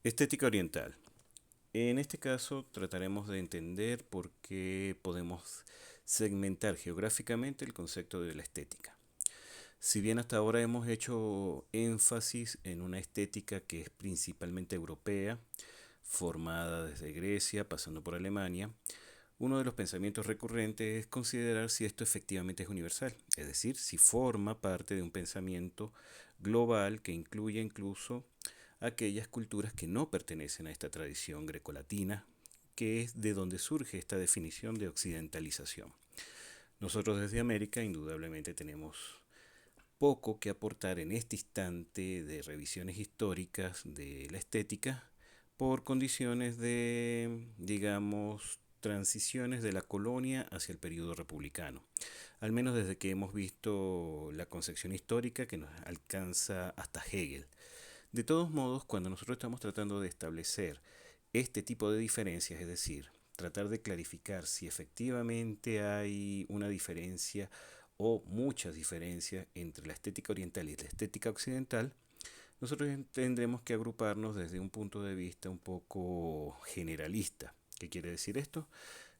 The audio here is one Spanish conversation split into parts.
Estética oriental. En este caso trataremos de entender por qué podemos segmentar geográficamente el concepto de la estética. Si bien hasta ahora hemos hecho énfasis en una estética que es principalmente europea, formada desde Grecia, pasando por Alemania, uno de los pensamientos recurrentes es considerar si esto efectivamente es universal, es decir, si forma parte de un pensamiento global que incluye incluso aquellas culturas que no pertenecen a esta tradición grecolatina, que es de donde surge esta definición de occidentalización. Nosotros desde América indudablemente tenemos poco que aportar en este instante de revisiones históricas de la estética por condiciones de, digamos, transiciones de la colonia hacia el periodo republicano, al menos desde que hemos visto la concepción histórica que nos alcanza hasta Hegel. De todos modos, cuando nosotros estamos tratando de establecer este tipo de diferencias, es decir, tratar de clarificar si efectivamente hay una diferencia o muchas diferencias entre la estética oriental y la estética occidental, nosotros tendremos que agruparnos desde un punto de vista un poco generalista. ¿Qué quiere decir esto?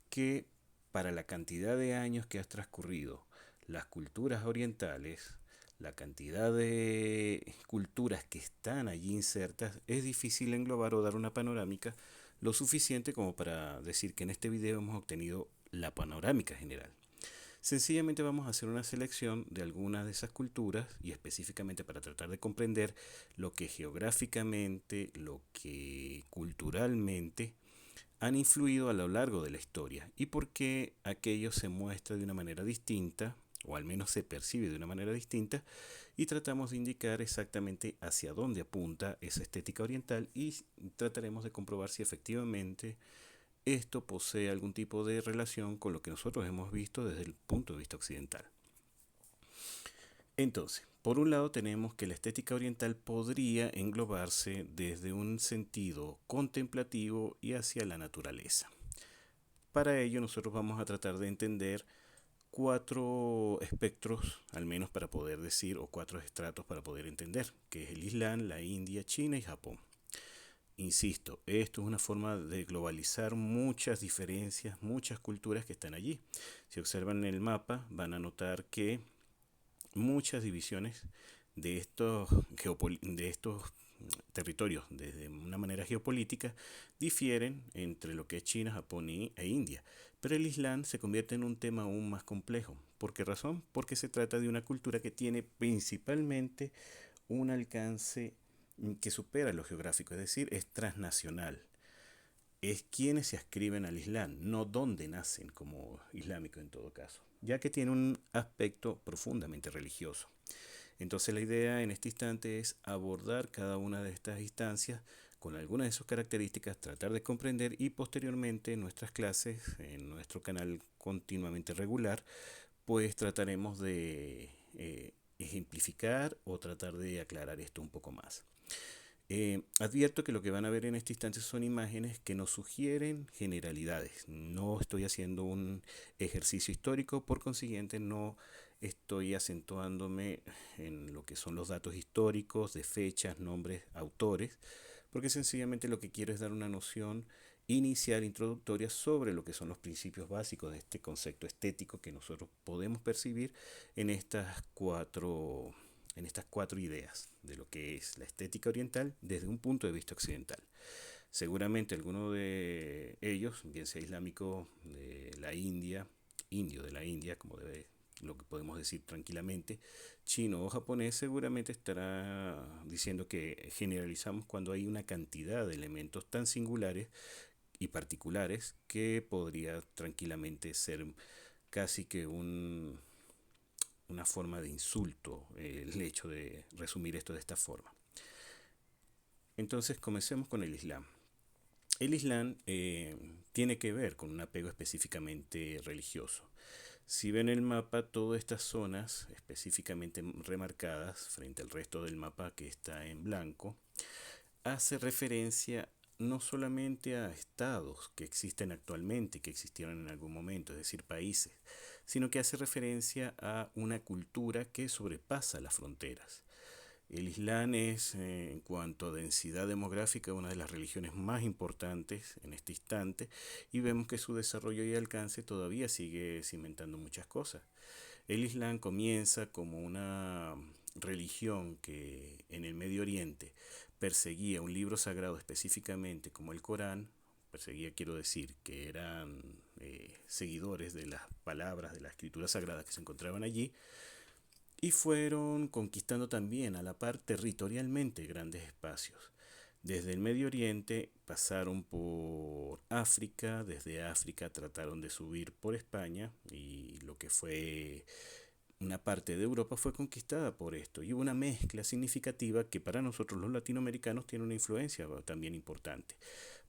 Que para la cantidad de años que has transcurrido las culturas orientales, la cantidad de culturas que están allí insertas, es difícil englobar o dar una panorámica lo suficiente como para decir que en este video hemos obtenido la panorámica general. Sencillamente vamos a hacer una selección de algunas de esas culturas y específicamente para tratar de comprender lo que geográficamente, lo que culturalmente han influido a lo largo de la historia y por qué aquello se muestra de una manera distinta o al menos se percibe de una manera distinta y tratamos de indicar exactamente hacia dónde apunta esa estética oriental y trataremos de comprobar si efectivamente esto posee algún tipo de relación con lo que nosotros hemos visto desde el punto de vista occidental. Entonces, por un lado tenemos que la estética oriental podría englobarse desde un sentido contemplativo y hacia la naturaleza. Para ello nosotros vamos a tratar de entender cuatro espectros, al menos para poder decir, o cuatro estratos para poder entender, que es el Islam, la India, China y Japón. Insisto, esto es una forma de globalizar muchas diferencias, muchas culturas que están allí. Si observan el mapa, van a notar que muchas divisiones de estos territorios desde una manera geopolítica difieren entre lo que es China, Japón e India. Pero el Islam se convierte en un tema aún más complejo. ¿Por qué razón? Porque se trata de una cultura que tiene principalmente un alcance que supera lo geográfico, es decir, es transnacional. Es quienes se ascriben al Islam, no dónde nacen como islámico en todo caso, ya que tiene un aspecto profundamente religioso. Entonces la idea en este instante es abordar cada una de estas instancias con algunas de sus características, tratar de comprender y posteriormente en nuestras clases, en nuestro canal continuamente regular, pues trataremos de ejemplificar o tratar de aclarar esto un poco más. Advierto que lo que van a ver en este instante son imágenes que nos sugieren generalidades. No estoy haciendo un ejercicio histórico, por consiguiente no estoy acentuándome en lo que son los datos históricos de fechas, nombres, autores, porque sencillamente lo que quiero es dar una noción inicial, introductoria sobre lo que son los principios básicos de este concepto estético que nosotros podemos percibir en estas cuatro ideas de lo que es la estética oriental desde un punto de vista occidental. Seguramente alguno de ellos, bien sea islámico de la India, indio de la India, como debe lo que podemos decir tranquilamente, chino o japonés, seguramente estará diciendo que generalizamos cuando hay una cantidad de elementos tan singulares y particulares que podría tranquilamente ser casi que una forma de insulto el hecho de resumir esto de esta forma. Entonces comencemos con el Islam. El Islam tiene que ver con un apego específicamente religioso. Si ven el mapa, todas estas zonas específicamente remarcadas frente al resto del mapa que está en blanco, hace referencia no solamente a estados que existen actualmente, que existieron en algún momento, es decir, países, sino que hace referencia a una cultura que sobrepasa las fronteras. El Islam es, en cuanto a densidad demográfica, una de las religiones más importantes en este instante y vemos que su desarrollo y alcance todavía sigue cimentando muchas cosas. El Islam comienza como una religión que en el Medio Oriente perseguía un libro sagrado específicamente como el Corán. Perseguía, quiero decir, que eran seguidores de las palabras de la escritura sagrada que se encontraban allí y fueron conquistando también a la par territorialmente grandes espacios. Desde el Medio Oriente pasaron por África, desde África trataron de subir por España y lo que fue una parte de Europa fue conquistada por esto y hubo una mezcla significativa que para nosotros los latinoamericanos tiene una influencia también importante,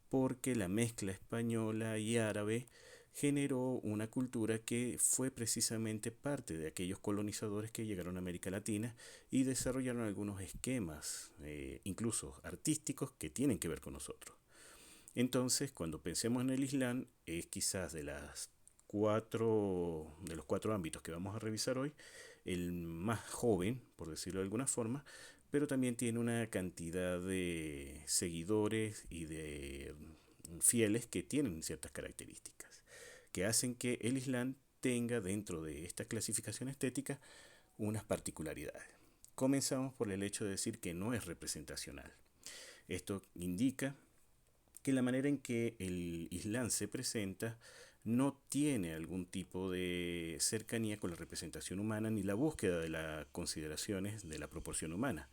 porque la mezcla española y árabe generó una cultura que fue precisamente parte de aquellos colonizadores que llegaron a América Latina y desarrollaron algunos esquemas, incluso artísticos, que tienen que ver con nosotros. Entonces, cuando pensemos en el Islam, es quizás de los cuatro ámbitos que vamos a revisar hoy, el más joven, por decirlo de alguna forma, pero también tiene una cantidad de seguidores y de fieles que tienen ciertas características, que hacen que el Islam tenga dentro de esta clasificación estética unas particularidades. Comenzamos por el hecho de decir que no es representacional. Esto indica que la manera en que el Islam se presenta no tiene algún tipo de cercanía con la representación humana ni la búsqueda de las consideraciones de la proporción humana.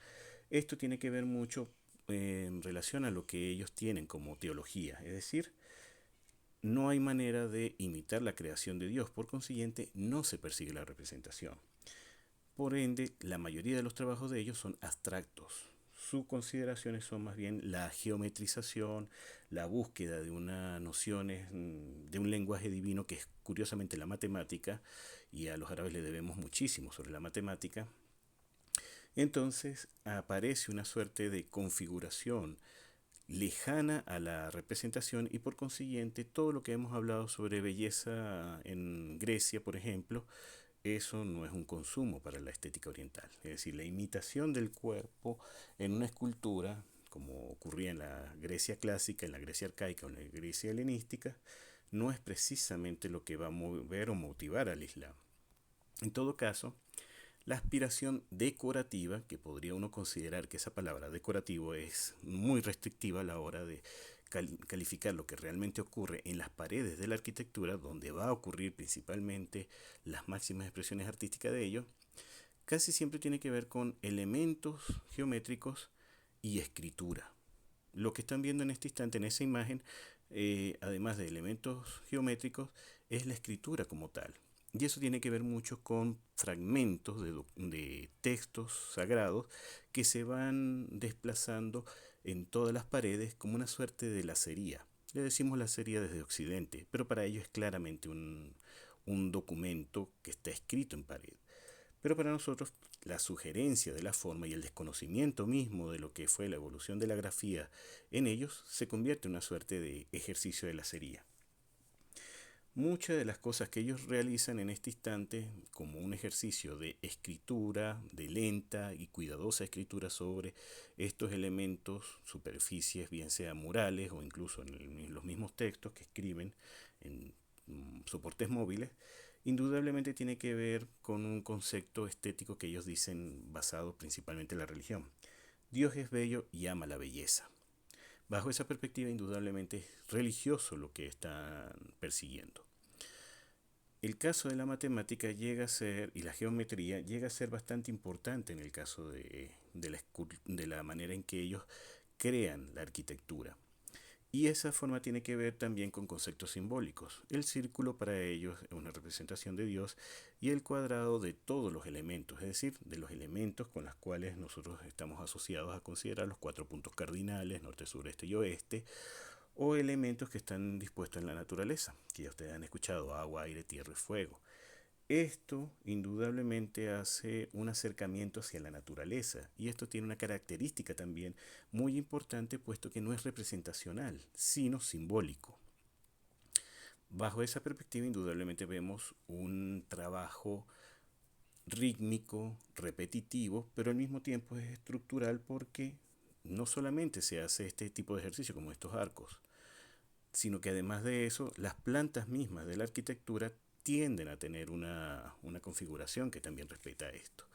Esto tiene que ver mucho en relación a lo que ellos tienen como teología, es decir, no hay manera de imitar la creación de Dios, por consiguiente no se persigue la representación. Por ende, la mayoría de los trabajos de ellos son abstractos. Sus consideraciones son más bien la geometrización, la búsqueda de unas nociones, de un lenguaje divino que es curiosamente la matemática, y a los árabes le debemos muchísimo sobre la matemática. Entonces aparece una suerte de configuración lejana a la representación y por consiguiente todo lo que hemos hablado sobre belleza en Grecia, por ejemplo, eso no es un consumo para la estética oriental. Es decir, la imitación del cuerpo en una escultura, como ocurría en la Grecia clásica, en la Grecia arcaica o en la Grecia helenística, no es precisamente lo que va a mover o motivar al Islam. En todo caso, la aspiración decorativa, que podría uno considerar que esa palabra decorativo es muy restrictiva a la hora de calificar lo que realmente ocurre en las paredes de la arquitectura, donde va a ocurrir principalmente las máximas expresiones artísticas de ello, casi siempre tiene que ver con elementos geométricos y escritura. Lo que están viendo en este instante en esa imagen, además de elementos geométricos, es la escritura como tal. Y eso tiene que ver mucho con fragmentos de textos sagrados que se van desplazando en todas las paredes como una suerte de lacería. Le decimos lacería desde Occidente, pero para ello es claramente un documento que está escrito en pared. Pero para nosotros la sugerencia de la forma y el desconocimiento mismo de lo que fue la evolución de la grafía en ellos se convierte en una suerte de ejercicio de lacería. Muchas de las cosas que ellos realizan en este instante como un ejercicio de escritura, de lenta y cuidadosa escritura sobre estos elementos, superficies, bien sea murales o incluso en los mismos textos que escriben en soportes móviles, indudablemente tiene que ver con un concepto estético que ellos dicen basado principalmente en la religión. Dios es bello y ama la belleza. Bajo esa perspectiva, indudablemente es religioso lo que están persiguiendo. El caso de la matemática llega a ser, y la geometría llega a ser bastante importante en el caso de la manera en que ellos crean la arquitectura. Y esa forma tiene que ver también con conceptos simbólicos. El círculo para ellos es una representación de Dios y el cuadrado de todos los elementos, es decir, de los elementos con los cuales nosotros estamos asociados a considerar los cuatro puntos cardinales, norte, sur, este y oeste, o elementos que están dispuestos en la naturaleza, que ya ustedes han escuchado, agua, aire, tierra y fuego. Esto indudablemente hace un acercamiento hacia la naturaleza y esto tiene una característica también muy importante puesto que no es representacional, sino simbólico. Bajo esa perspectiva indudablemente vemos un trabajo rítmico, repetitivo, pero al mismo tiempo es estructural porque no solamente se hace este tipo de ejercicio como estos arcos, sino que además de eso, las plantas mismas de la arquitectura tienden a tener una configuración que también respeta esto.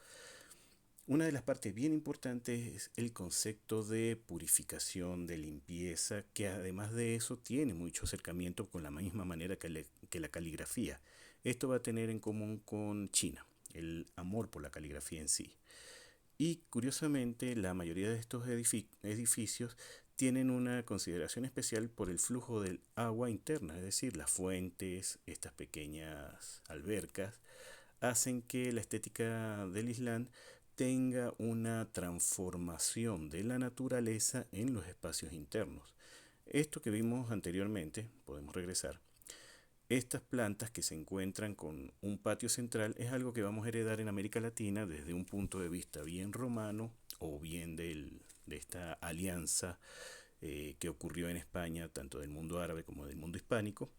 Una de las partes bien importantes es el concepto de purificación, de limpieza, que además de eso tiene mucho acercamiento con la misma manera que la caligrafía. Esto va a tener en común con China, el amor por la caligrafía en sí. Y curiosamente, la mayoría de estos edificios tienen una consideración especial por el flujo del agua interna, es decir, las fuentes, estas pequeñas albercas, hacen que la estética del Islam tenga una transformación de la naturaleza en los espacios internos. Esto que vimos anteriormente, podemos regresar, estas plantas que se encuentran con un patio central es algo que vamos a heredar en América Latina desde un punto de vista bien romano o bien de esta alianza que ocurrió en España, tanto del mundo árabe como del mundo hispánico,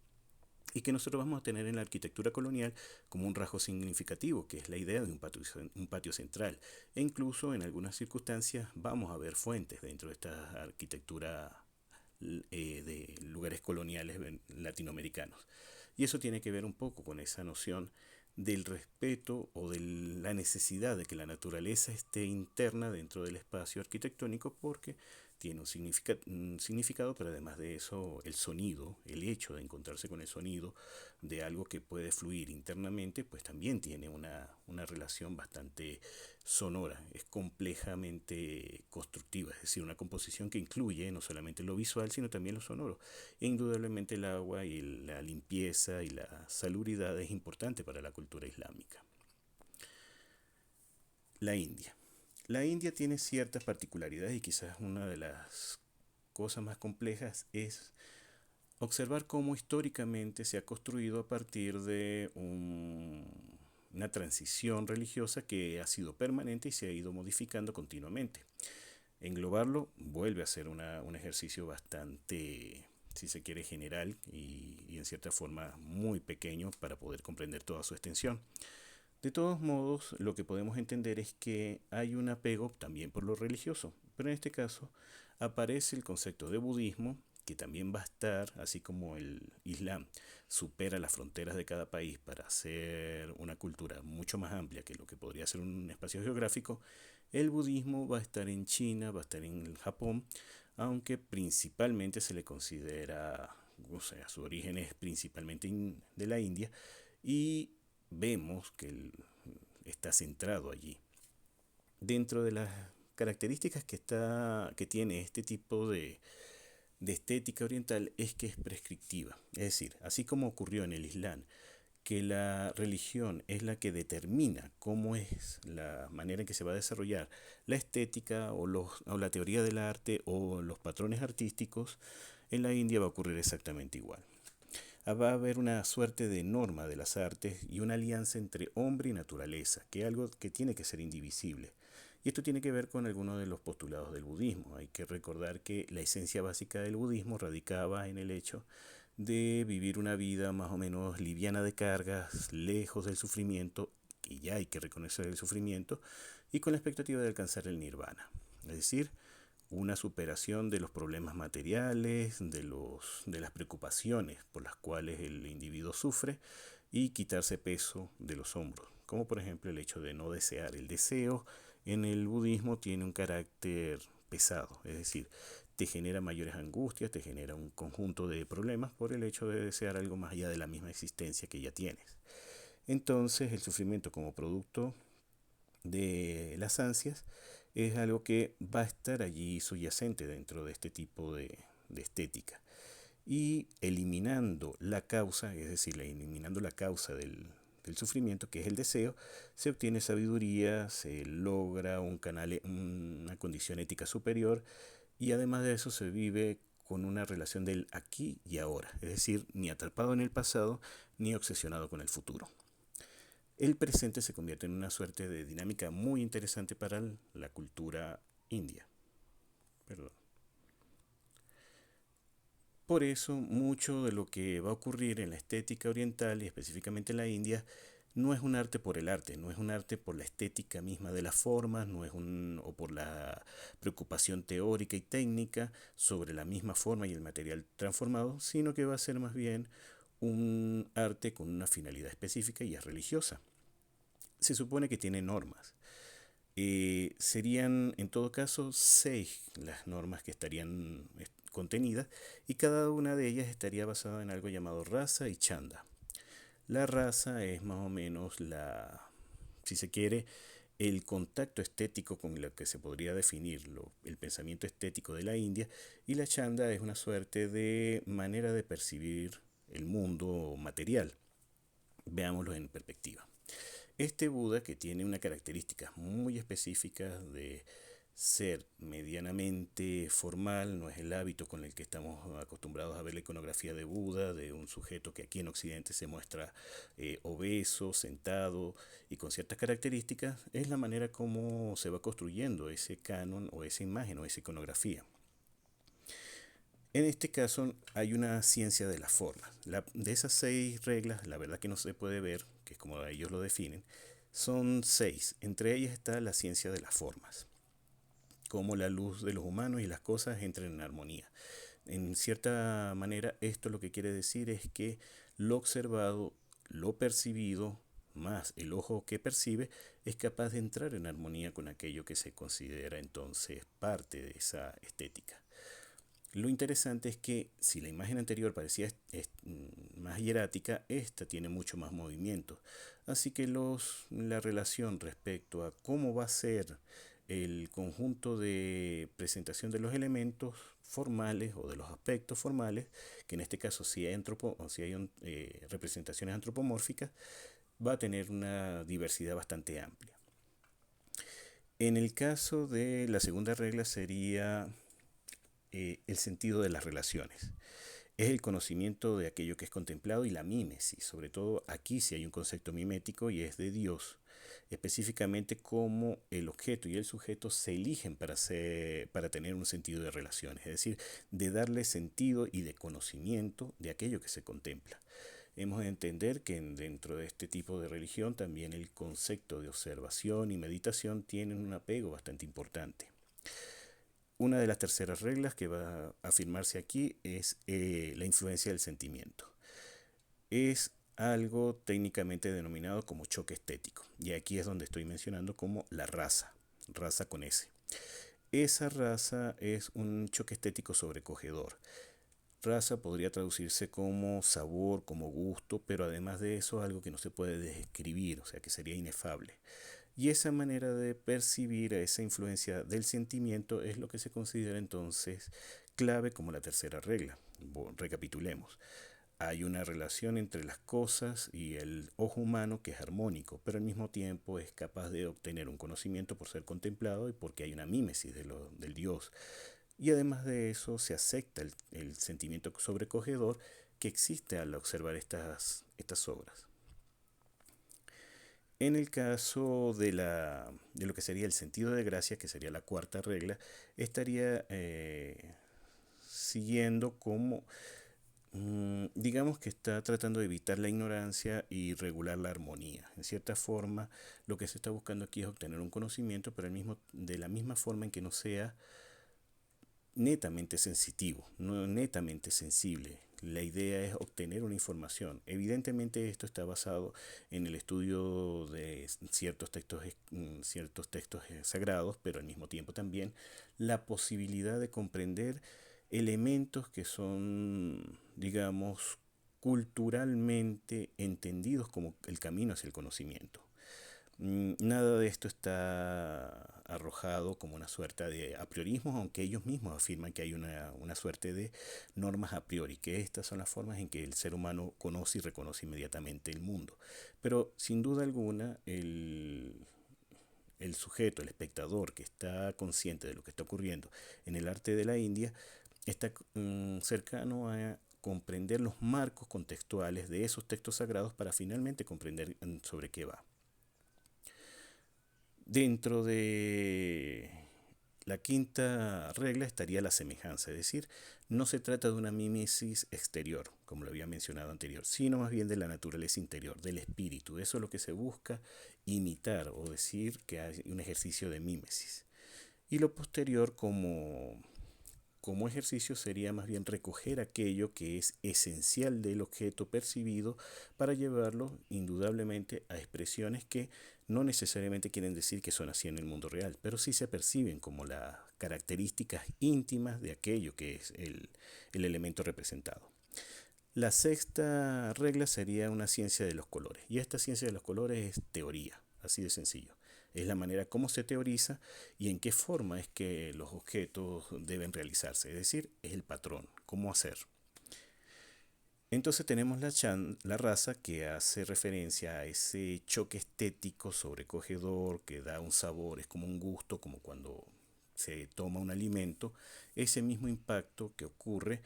y que nosotros vamos a tener en la arquitectura colonial como un rasgo significativo, que es la idea de un patio central. E incluso en algunas circunstancias vamos a ver fuentes dentro de esta arquitectura de lugares coloniales latinoamericanos. Y eso tiene que ver un poco con esa noción del respeto o de la necesidad de que la naturaleza esté interna dentro del espacio arquitectónico porque tiene un significado, pero además de eso el sonido, el hecho de encontrarse con el sonido de algo que puede fluir internamente, pues también tiene una relación bastante sonora, es complejamente constructiva, es decir, una composición que incluye no solamente lo visual, sino también lo sonoro. E indudablemente el agua y la limpieza y la salubridad es importante para la cultura islámica. La India. La India tiene ciertas particularidades y quizás una de las cosas más complejas es observar cómo históricamente se ha construido a partir de una transición religiosa que ha sido permanente y se ha ido modificando continuamente. Englobarlo vuelve a ser un ejercicio bastante, si se quiere, general y en cierta forma muy pequeño para poder comprender toda su extensión. De todos modos, lo que podemos entender es que hay un apego también por lo religioso, pero en este caso aparece el concepto de budismo, que también va a estar, así como el Islam supera las fronteras de cada país para hacer una cultura mucho más amplia que lo que podría ser un espacio geográfico, el budismo va a estar en China, va a estar en Japón, aunque principalmente se le considera, o sea, su origen es principalmente de la India, y vemos que está centrado allí. Dentro de las características que tiene este tipo de estética oriental es que es prescriptiva. Es decir, así como ocurrió en el Islam, que la religión es la que determina cómo es la manera en que se va a desarrollar la estética o la teoría del arte o los patrones artísticos, en la India va a ocurrir exactamente igual. Va a haber una suerte de norma de las artes y una alianza entre hombre y naturaleza, que es algo que tiene que ser indivisible. Y esto tiene que ver con algunos de los postulados del budismo. Hay que recordar que la esencia básica del budismo radicaba en el hecho de vivir una vida más o menos liviana de cargas, lejos del sufrimiento, y ya hay que reconocer el sufrimiento, y con la expectativa de alcanzar el nirvana. Es decir, una superación de los problemas materiales, de las preocupaciones por las cuales el individuo sufre y quitarse peso de los hombros, como por ejemplo el hecho de no desear. El deseo en el budismo tiene un carácter pesado, es decir, te genera mayores angustias, te genera un conjunto de problemas por el hecho de desear algo más allá de la misma existencia que ya tienes. Entonces el sufrimiento como producto de las ansias es algo que va a estar allí subyacente dentro de este tipo de estética. Y eliminando la causa, es decir, eliminando la causa del sufrimiento, que es el deseo, se obtiene sabiduría, se logra una condición ética superior y además de eso se vive con una relación del aquí y ahora, es decir, ni atrapado en el pasado ni obsesionado con el futuro. El presente se convierte en una suerte de dinámica muy interesante para la cultura india. Perdón. Por eso, mucho de lo que va a ocurrir en la estética oriental y específicamente en la India no es un arte por el arte, no es un arte por la estética misma de las formas, no es o por la preocupación teórica y técnica sobre la misma forma y el material transformado, sino que va a ser más bien un arte con una finalidad específica y es religiosa. Se supone que tiene normas. Serían en todo caso 6 las normas que estarían contenidas y cada una de ellas estaría basada en algo llamado raza y chanda. La raza es más o menos si se quiere, el contacto estético con lo que se podría definir el pensamiento estético de la India, y la chanda es una suerte de manera de percibir el mundo material. Veámoslo en perspectiva. Este Buda, que tiene una característica muy específica de ser medianamente formal, no es el hábito con el que estamos acostumbrados a ver la iconografía de Buda, de un sujeto que aquí en Occidente se muestra obeso, sentado y con ciertas características, es la manera como se va construyendo ese canon o esa imagen o esa iconografía. En este caso hay una ciencia de las formas. De esas 6 reglas, la verdad que no se puede ver, que es como ellos lo definen, son 6. Entre ellas está la ciencia de las formas, cómo la luz de los humanos y las cosas entran en armonía. En cierta manera, esto lo que quiere decir es que lo observado, lo percibido, más el ojo que percibe, es capaz de entrar en armonía con aquello que se considera entonces parte de esa estética. Lo interesante es que si la imagen anterior parecía más hierática, esta tiene mucho más movimiento. Así que la relación respecto a cómo va a ser el conjunto de presentación de los elementos formales o de los aspectos formales, que en este caso si hay representaciones antropomórficas, va a tener una diversidad bastante amplia. En el caso de la segunda regla sería el sentido de las relaciones. Es el conocimiento de aquello que es contemplado y la mímesis. Sobre todo aquí sí hay un concepto mimético y es de Dios. Específicamente cómo el objeto y el sujeto se eligen para tener un sentido de relaciones. Es decir, de darle sentido y de conocimiento de aquello que se contempla. Hemos de entender que dentro de este tipo de religión también el concepto de observación y meditación tienen un apego bastante importante. Una de las terceras reglas que va a afirmarse aquí es la influencia del sentimiento. Es algo técnicamente denominado como choque estético. Y aquí es donde estoy mencionando como la raza con S. Esa raza es un choque estético sobrecogedor. Raza podría traducirse como sabor, como gusto, pero además de eso algo que no se puede describir, o sea que sería inefable. Y esa manera de percibir esa influencia del sentimiento es lo que se considera entonces clave como la tercera regla. Recapitulemos. Hay una relación entre las cosas y el ojo humano que es armónico, pero al mismo tiempo es capaz de obtener un conocimiento por ser contemplado y porque hay una mímesis del Dios. Y además de eso se acepta el sentimiento sobrecogedor que existe al observar estas obras. En el caso de lo que sería el sentido de gracia, que sería la cuarta regla, estaría siguiendo como, digamos que está tratando de evitar la ignorancia y regular la armonía. En cierta forma, lo que se está buscando aquí es obtener un conocimiento, pero de la misma forma en que no sea netamente sensitivo, no netamente sensible. La idea es obtener una información. Evidentemente esto está basado en el estudio de ciertos textos sagrados, pero al mismo tiempo también la posibilidad de comprender elementos que son, digamos, culturalmente entendidos como el camino hacia el conocimiento. Nada de esto está arrojado como una suerte de a priorismo, aunque ellos mismos afirman que hay una suerte de normas a priori, que estas son las formas en que el ser humano conoce y reconoce inmediatamente el mundo. Pero sin duda alguna, el sujeto, el espectador que está consciente de lo que está ocurriendo en el arte de la India, está cercano a comprender los marcos contextuales de esos textos sagrados para finalmente comprender sobre qué va. Dentro de La quinta regla estaría la semejanza, es decir, no se trata de una mímesis exterior, como lo había mencionado anterior, sino más bien de la naturaleza interior, del espíritu. Eso es lo que se busca imitar o decir que hay un ejercicio de mímesis. Y lo posterior como ejercicio sería más bien recoger aquello que es esencial del objeto percibido para llevarlo indudablemente a expresiones que no necesariamente quieren decir que son así en el mundo real, pero sí se perciben como las características íntimas de aquello que es el elemento representado. La sexta regla sería una ciencia de los colores, y esta ciencia de los colores es teoría, así de sencillo. Es la manera como se teoriza y en qué forma es que los objetos deben realizarse, es decir, es el patrón, cómo hacer. Entonces tenemos la raza que hace referencia a ese choque estético sobrecogedor que da un sabor, es como un gusto, como cuando se toma un alimento. Ese mismo impacto que ocurre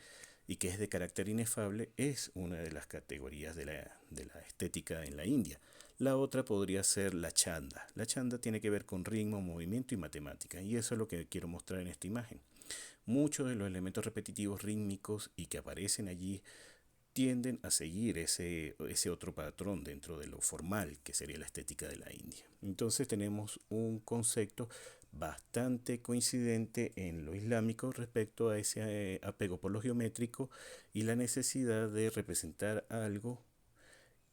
y que es de carácter inefable es una de las categorías de la estética en la India. La otra podría ser la chanda. La chanda tiene que ver con ritmo, movimiento y matemática, y eso es lo que quiero mostrar en esta imagen. Muchos de los elementos repetitivos rítmicos y que aparecen allí tienden a seguir ese otro patrón dentro de lo formal, que sería la estética de la India. Entonces tenemos un concepto bastante coincidente en lo islámico respecto a ese apego por lo geométrico y la necesidad de representar algo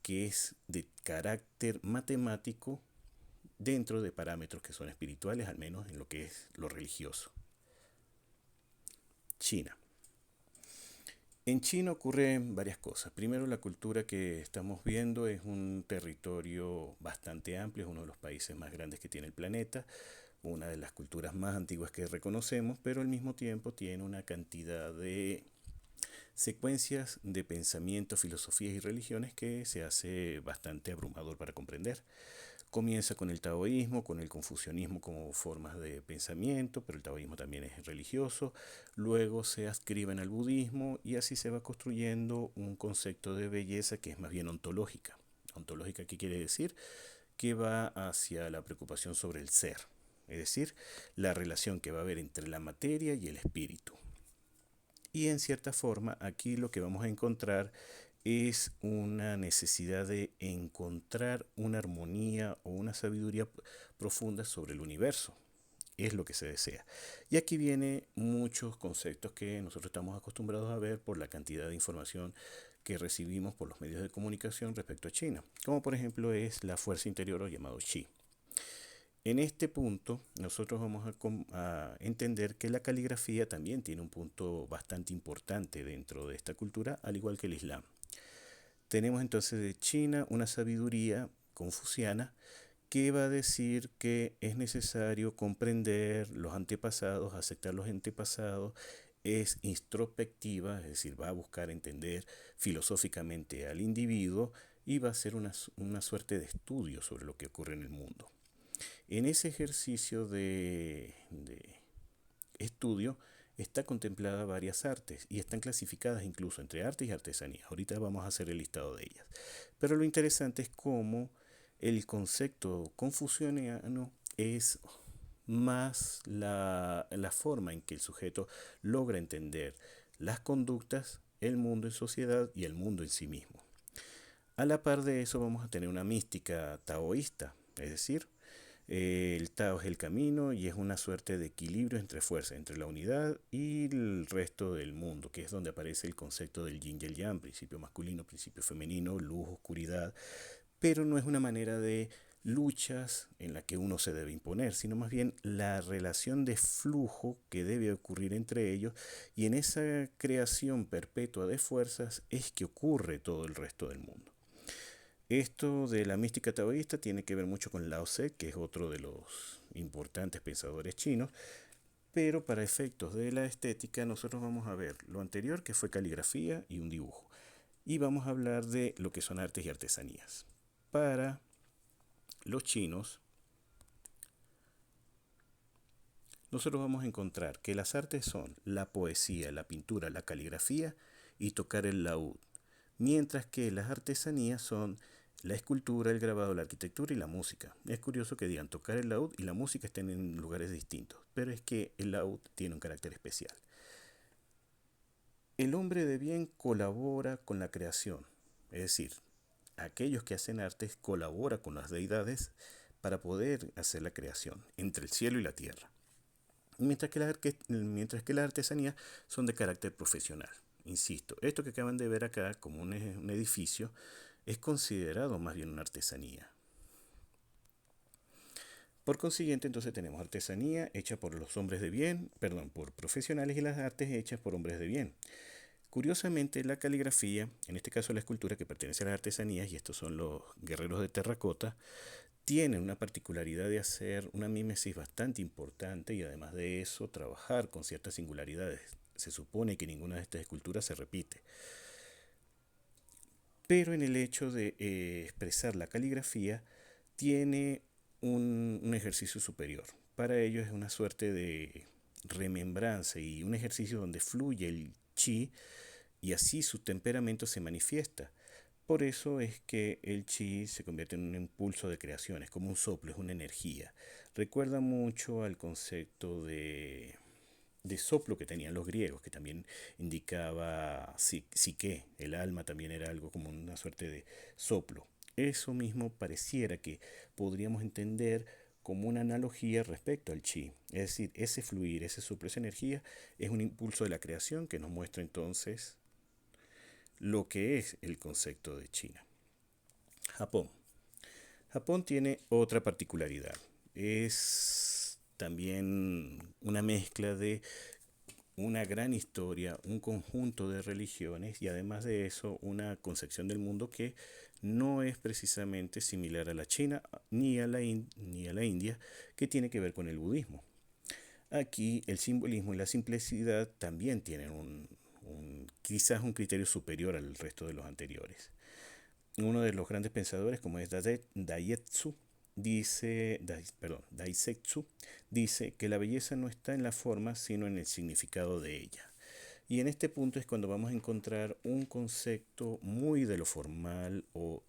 que es de carácter matemático dentro de parámetros que son espirituales, al menos en lo que es lo religioso. China. En China ocurren varias cosas. Primero, la cultura que estamos viendo es un territorio bastante amplio, es uno de los países más grandes que tiene el planeta, una de las culturas más antiguas que reconocemos, pero al mismo tiempo tiene una cantidad de secuencias de pensamientos, filosofías y religiones que se hace bastante abrumador para comprender. Comienza con el taoísmo, con el confucianismo como formas de pensamiento, pero el taoísmo también es religioso. Luego se adscriben al budismo y así se va construyendo un concepto de belleza que es más bien ontológica. ¿Ontológica qué quiere decir? Que va hacia la preocupación sobre el ser, es decir, la relación que va a haber entre la materia y el espíritu. Y en cierta forma aquí lo que vamos a encontrar es una necesidad de encontrar una armonía o una sabiduría profunda sobre el universo. Es lo que se desea. Y aquí vienen muchos conceptos que nosotros estamos acostumbrados a ver por la cantidad de información que recibimos por los medios de comunicación respecto a China, como por ejemplo es la fuerza interior o llamado Qi. En este punto, nosotros vamos a entender que la caligrafía también tiene un punto bastante importante dentro de esta cultura, al igual que el Islam. Tenemos entonces de China una sabiduría confuciana que va a decir que es necesario comprender los antepasados, aceptar los antepasados, es introspectiva, es decir, va a buscar entender filosóficamente al individuo y va a hacer una suerte de estudio sobre lo que ocurre en el mundo. En ese ejercicio de estudio está contemplada varias artes y están clasificadas incluso entre artes y artesanías. Ahorita vamos a hacer el listado de ellas. Pero lo interesante es cómo el concepto confuciano es más la forma en que el sujeto logra entender las conductas, el mundo en sociedad y el mundo en sí mismo. A la par de eso vamos a tener una mística taoísta, es decir, el Tao es el camino y es una suerte de equilibrio entre fuerza, entre la unidad y el resto del mundo, que es donde aparece el concepto del yin y el yang, principio masculino, principio femenino, luz, oscuridad, pero no es una manera de luchas en la que uno se debe imponer, sino más bien la relación de flujo que debe ocurrir entre ellos y en esa creación perpetua de fuerzas es que ocurre todo el resto del mundo. Esto de la mística taoísta tiene que ver mucho con Lao Tse, que es otro de los importantes pensadores chinos, pero para efectos de la estética nosotros vamos a ver lo anterior, que fue caligrafía y un dibujo, y vamos a hablar de lo que son artes y artesanías. Para los chinos, nosotros vamos a encontrar que las artes son la poesía, la pintura, la caligrafía y tocar el laúd, mientras que las artesanías son la escultura, el grabado, la arquitectura y la música. Es curioso que digan tocar el laúd y la música estén en lugares distintos, pero es que el laúd tiene un carácter especial. El hombre de bien colabora con la creación, es decir, aquellos que hacen artes colaboran con las deidades para poder hacer la creación entre el cielo y la tierra. Mientras que las artesanías son de carácter profesional. Insisto, esto que acaban de ver acá como un edificio es considerado más bien una artesanía. Por consiguiente, entonces tenemos artesanía hecha por los hombres de bien, perdón, por profesionales, y las artes hechas por hombres de bien. Curiosamente, la caligrafía, en este caso la escultura que pertenece a las artesanías, y estos son los guerreros de terracota, tienen una particularidad de hacer una mímesis bastante importante y además de eso trabajar con ciertas singularidades. Se supone que ninguna de estas esculturas se repite. Pero en el hecho de expresar la caligrafía tiene un ejercicio superior. Para ello es una suerte de remembranza y un ejercicio donde fluye el chi y así su temperamento se manifiesta. Por eso es que el chi se convierte en un impulso de creación, es como un soplo, es una energía. Recuerda mucho al concepto de soplo que tenían los griegos, que también indicaba psique, el alma también era algo como una suerte de soplo. Eso mismo pareciera que podríamos entender como una analogía respecto al chi. Es decir, ese fluir, ese soplo, esa energía es un impulso de la creación que nos muestra entonces lo que es el concepto de China. Japón. Japón tiene otra particularidad. Es también una mezcla de una gran historia, un conjunto de religiones y además de eso una concepción del mundo que no es precisamente similar a la China ni a la India, que tiene que ver con el budismo. Aquí el simbolismo y la simplicidad también tienen quizás un criterio superior al resto de los anteriores. Uno de los grandes pensadores, como es Daisetsu, dice que la belleza no está en la forma, sino en el significado de ella. Y en este punto es cuando vamos a encontrar un concepto muy de lo formal o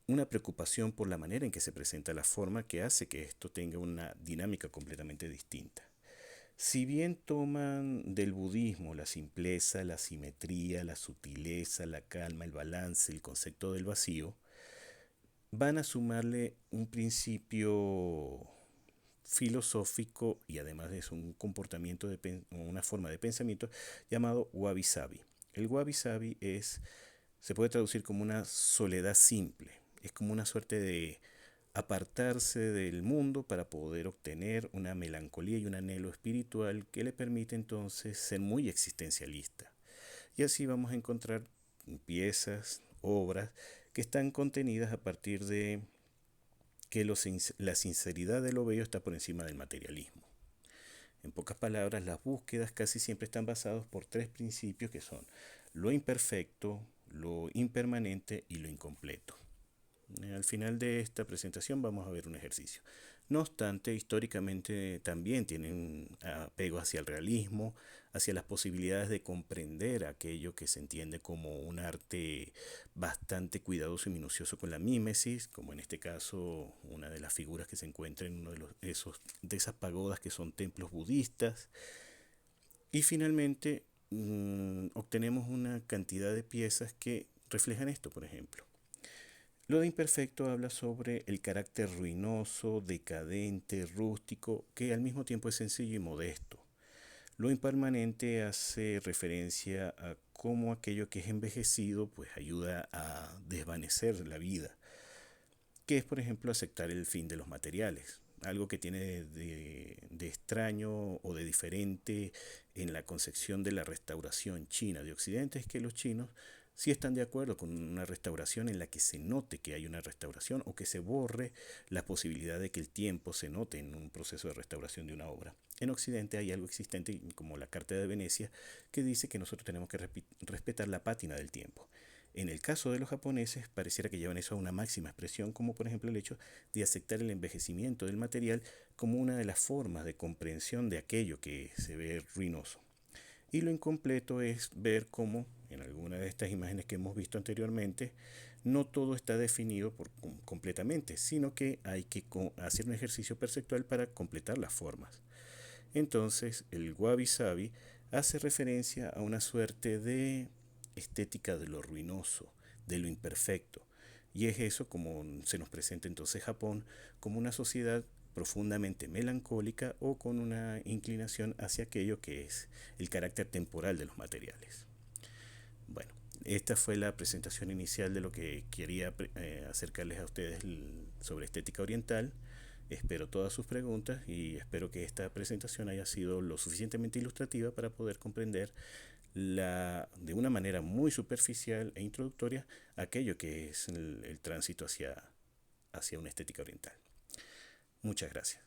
una preocupación por la manera en que se presenta la forma que hace que esto tenga una dinámica completamente distinta. Si bien toman del budismo la simpleza, la simetría, la sutileza, la calma, el balance, el concepto del vacío, van a sumarle un principio filosófico y además de eso un comportamiento, una forma de pensamiento llamado wabi-sabi. El wabi-sabi se puede traducir como una soledad simple, es como una suerte de apartarse del mundo para poder obtener una melancolía y un anhelo espiritual que le permite entonces ser muy existencialista. Y así vamos a encontrar piezas, obras que están contenidas a partir de que la sinceridad de lo bello está por encima del materialismo. En pocas palabras, las búsquedas casi siempre están basadas por tres principios que son lo imperfecto, lo impermanente y lo incompleto. Al final de esta presentación vamos a ver un ejercicio. No obstante, históricamente también tienen apego hacia el realismo, hacia las posibilidades de comprender aquello que se entiende como un arte bastante cuidadoso y minucioso con la mímesis, como en este caso una de las figuras que se encuentra en uno de esas pagodas que son templos budistas. Y finalmente obtenemos una cantidad de piezas que reflejan esto, por ejemplo. Lo de imperfecto habla sobre el carácter ruinoso, decadente, rústico, que al mismo tiempo es sencillo y modesto. Lo impermanente hace referencia a cómo aquello que es envejecido pues ayuda a desvanecer la vida, que es por ejemplo aceptar el fin de los materiales. Algo que tiene de extraño o de diferente en la concepción de la restauración china de Occidente es que los chinos sí están de acuerdo con una restauración en la que se note que hay una restauración o que se borre la posibilidad de que el tiempo se note en un proceso de restauración de una obra. En Occidente hay algo existente como la Carta de Venecia que dice que nosotros tenemos que respetar la pátina del tiempo. En el caso de los japoneses, pareciera que llevan eso a una máxima expresión, como por ejemplo el hecho de aceptar el envejecimiento del material como una de las formas de comprensión de aquello que se ve ruinoso. Y lo incompleto es ver cómo, en alguna de estas imágenes que hemos visto anteriormente, no todo está definido completamente, sino que hay que hacer un ejercicio perceptual para completar las formas. Entonces, el wabi sabi hace referencia a una suerte de estética de lo ruinoso, de lo imperfecto. Y es eso como se nos presenta entonces Japón como una sociedad profundamente melancólica o con una inclinación hacia aquello que es el carácter temporal de los materiales. Bueno, esta fue la presentación inicial de lo que quería acercarles a ustedes sobre estética oriental. Espero todas sus preguntas y espero que esta presentación haya sido lo suficientemente ilustrativa para poder comprender de una manera muy superficial e introductoria aquello que es el tránsito hacia una estética oriental. Muchas gracias.